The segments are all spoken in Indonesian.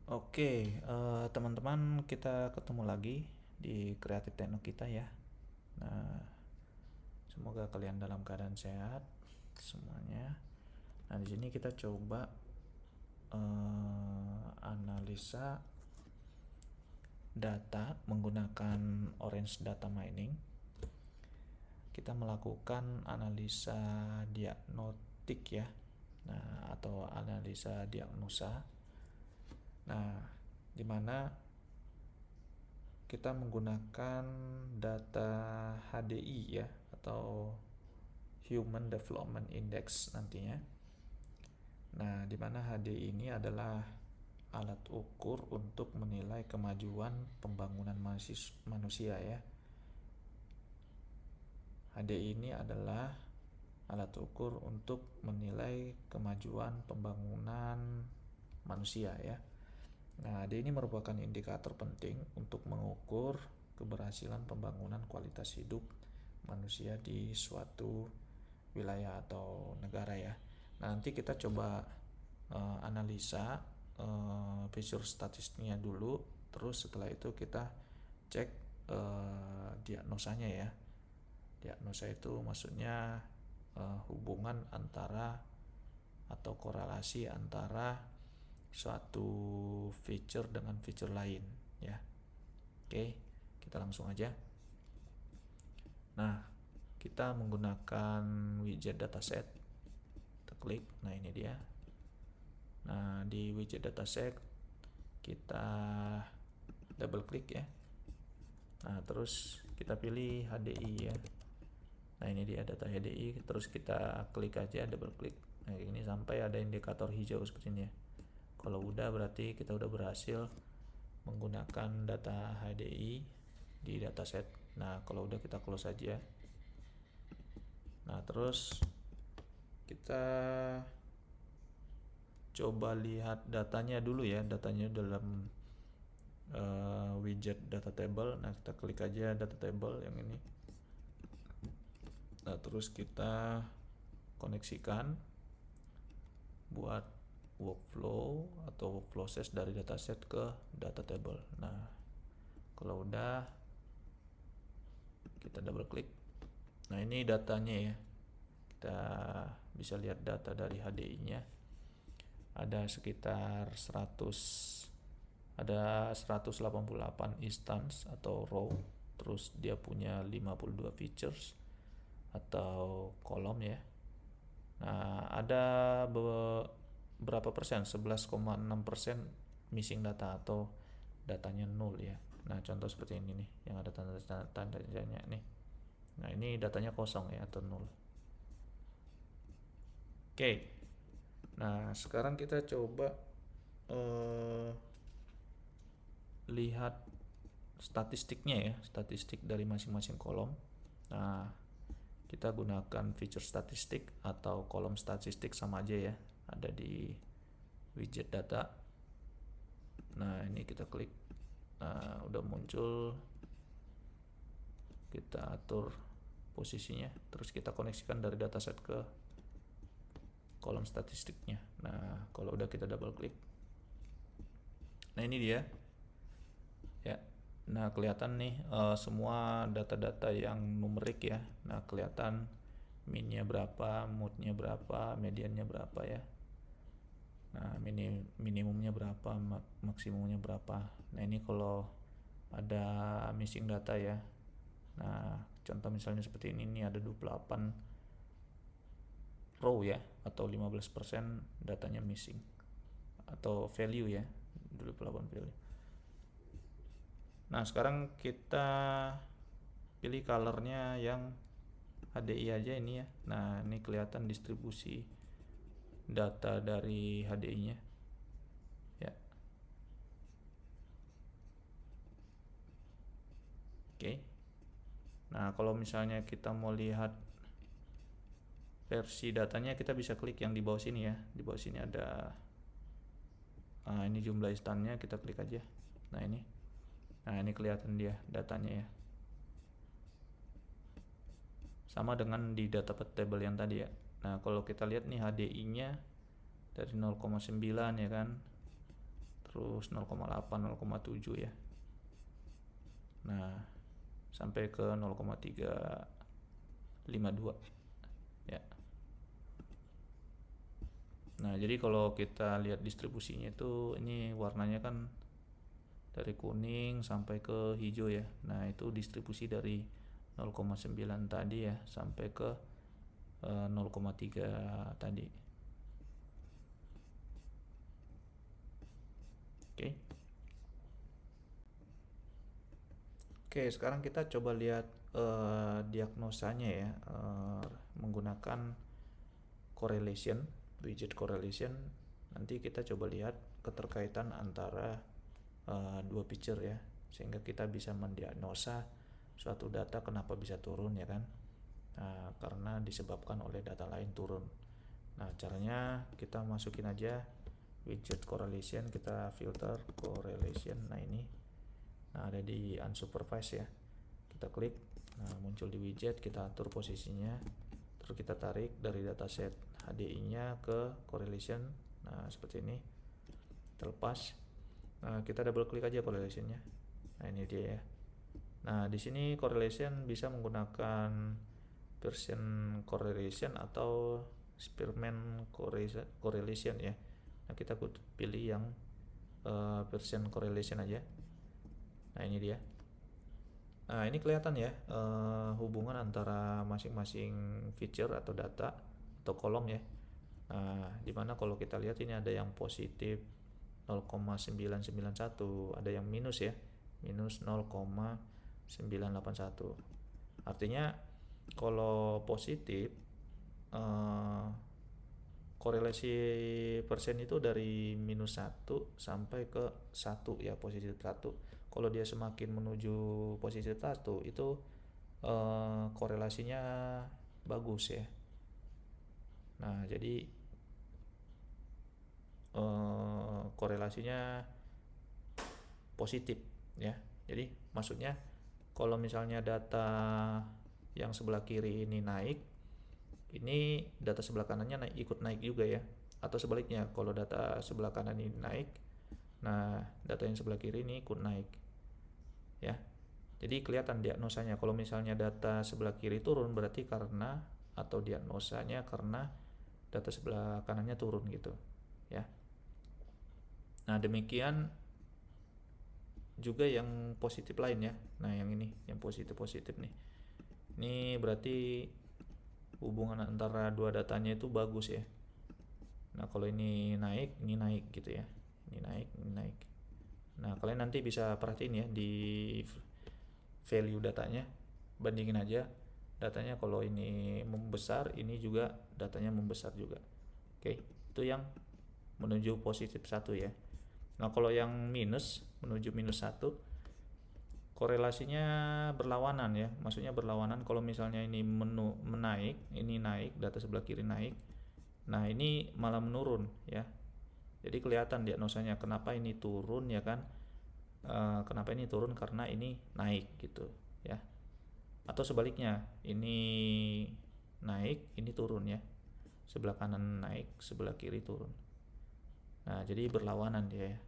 Oke, teman-teman, kita ketemu lagi di Kreatif Tekno kita ya. Nah, semoga kalian dalam keadaan sehat semuanya. Nah, di sini kita coba analisa data menggunakan Orange Data Mining. Kita melakukan analisa diagnostik ya. Nah, atau analisa diagnosa. Nah, di mana kita menggunakan data HDI ya, atau Human Development Index nantinya. Nah, di mana HDI ini adalah alat ukur untuk menilai kemajuan pembangunan manusia ya. HDI ini adalah alat ukur untuk menilai kemajuan pembangunan manusia ya. Nah, HDI ini merupakan indikator penting untuk mengukur keberhasilan pembangunan kualitas hidup manusia di suatu wilayah atau negara ya. Nah, nanti kita coba analisa feature statistiknya dulu, terus setelah itu kita cek diagnosanya ya. Diagnosa itu maksudnya hubungan antara atau korelasi antara suatu feature dengan feature lain ya. Oke, kita langsung aja. Nah, kita menggunakan widget dataset. Kita klik, nah ini dia. Nah, di widget dataset kita double klik ya. Nah, terus kita pilih HDI ya. Nah, ini dia data HDI, terus kita klik aja, double klik. Nah, ini sampai ada indikator hijau seperti ini ya. Kalau udah berarti kita udah berhasil menggunakan data HDI di dataset. Nah, kalau udah kita close aja. Nah, terus kita coba lihat datanya dulu ya, datanya dalam widget data table. Nah, kita klik aja data table yang ini. Nah, terus kita koneksikan buat workflow atau process dari dataset ke data table. Nah, kalau udah kita double klik. Nah, ini datanya ya. Kita bisa lihat data dari HDI-nya. Ada sekitar 188 instance atau row. Terus dia punya 52 features atau kolom ya. Nah, ada berapa persen? 11,6% missing data atau datanya nol ya. Nah, contoh seperti ini nih, yang ada tanda-tandanya nih. Nah, ini datanya kosong ya atau nol. Oke. Nah, sekarang kita coba lihat statistiknya ya, statistik dari masing-masing kolom. Nah, kita gunakan feature statistik atau kolom statistik sama aja ya, ada di widget data. Nah, ini kita klik. Nah, udah muncul. Kita atur posisinya, terus kita koneksikan dari dataset ke kolom statistiknya. Nah, kalau udah kita double klik. Nah, ini dia. Ya. Nah, kelihatan nih semua data-data yang numerik ya. Nah, kelihatan minnya berapa, moodnya berapa, mediannya berapa ya. Nah, minimumnya berapa, maksimumnya berapa. Nah, ini kalau ada missing data ya. Nah, contoh misalnya seperti ini nih, ada 28 row ya, atau 15% datanya missing. Atau value ya, 28 value. Nah, sekarang kita pilih colornya yang HDI aja ini ya. Nah, ini kelihatan distribusi data dari HDI-nya. Ya. Oke. Nah, kalau misalnya kita mau lihat versi datanya, kita bisa klik yang di bawah sini ya. Di bawah sini ada ini jumlah instannya, kita klik aja. Nah, ini. Nah, ini kelihatan dia datanya ya. Sama dengan di data table yang tadi ya. Nah, kalau kita lihat nih HDI-nya dari 0,9 ya kan. terus 0,8, 0,7 ya. Nah, sampai ke 0,352 ya. Nah, jadi kalau kita lihat distribusinya itu ini warnanya kan dari kuning sampai ke hijau ya. Nah, itu distribusi dari 0,9 tadi ya sampai ke 0,3 tadi. Oke. Oke, sekarang kita coba lihat diagnosanya ya, menggunakan correlation, widget correlation. Nanti kita coba lihat keterkaitan antara dua picture ya, sehingga kita bisa mendiagnosa suatu data kenapa bisa turun ya kan. Nah, karena disebabkan oleh data lain turun. Nah, caranya kita masukin aja widget correlation, kita filter correlation. Nah, ini ada di unsupervised ya, kita klik, nah muncul di widget, kita atur posisinya, terus kita tarik dari dataset HDI nya ke correlation. Nah, seperti ini terlepas. Nah, kita double klik aja correlationnya. Nah, ini dia ya. Nah, di sini correlation bisa menggunakan Pearson correlation atau Spearman correlation ya. Nah, kita pilih yang Pearson correlation aja. Nah, ini dia. Nah, ini kelihatan ya hubungan antara masing-masing feature atau data atau kolom ya. Nah, dimana kalau kita lihat ini ada yang positif 0,991, ada yang minus ya, minus 0,981. Artinya kalau positif korelasi persen itu dari minus 1 sampai ke 1 ya, positif 1. Kalau dia semakin menuju positif 1 itu korelasinya bagus ya. Nah, jadi korelasinya positif ya. Jadi maksudnya kalau misalnya data yang sebelah kiri ini naik, ini data sebelah kanannya ikut naik juga ya. Atau sebaliknya, kalau data sebelah kanan ini naik, nah data yang sebelah kiri ini ikut naik ya. Jadi kelihatan diagnosanya. Kalau misalnya data sebelah kiri turun, berarti karena, atau diagnosanya karena data sebelah kanannya turun gitu ya. Nah, demikian juga yang positif lain ya. Nah, yang ini yang positif nih, ini berarti hubungan antara dua datanya itu bagus ya. Nah, kalau ini naik gitu ya, ini naik. Nah, kalian nanti bisa perhatiin ya di value datanya, bandingin aja datanya. Kalau ini membesar, ini juga datanya membesar juga. Oke, itu yang menuju positif 1 ya. Nah, kalau yang minus menuju minus 1, korelasinya berlawanan ya. Maksudnya berlawanan. Kalau misalnya ini menaik, ini naik, data sebelah kiri naik, nah ini malah menurun ya. Jadi kelihatan diagnosanya kenapa ini turun ya kan. Kenapa ini turun, karena ini naik gitu ya. Atau sebaliknya, ini naik, ini turun ya. Sebelah kanan naik, sebelah kiri turun. Nah, jadi berlawanan dia ya.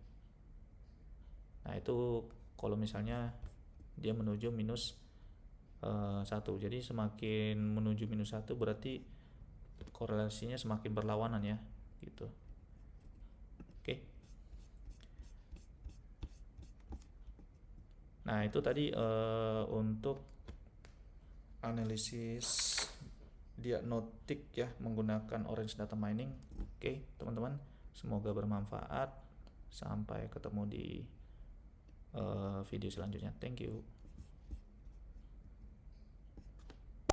Nah, itu kalau misalnya dia menuju minus 1. Jadi semakin menuju minus 1 berarti korelasinya semakin berlawanan ya gitu. Oke. Nah, itu tadi untuk analisis diagnostik ya menggunakan Orange Data Mining. Oke, teman-teman, semoga bermanfaat. Sampai ketemu di video selanjutnya. Thank you.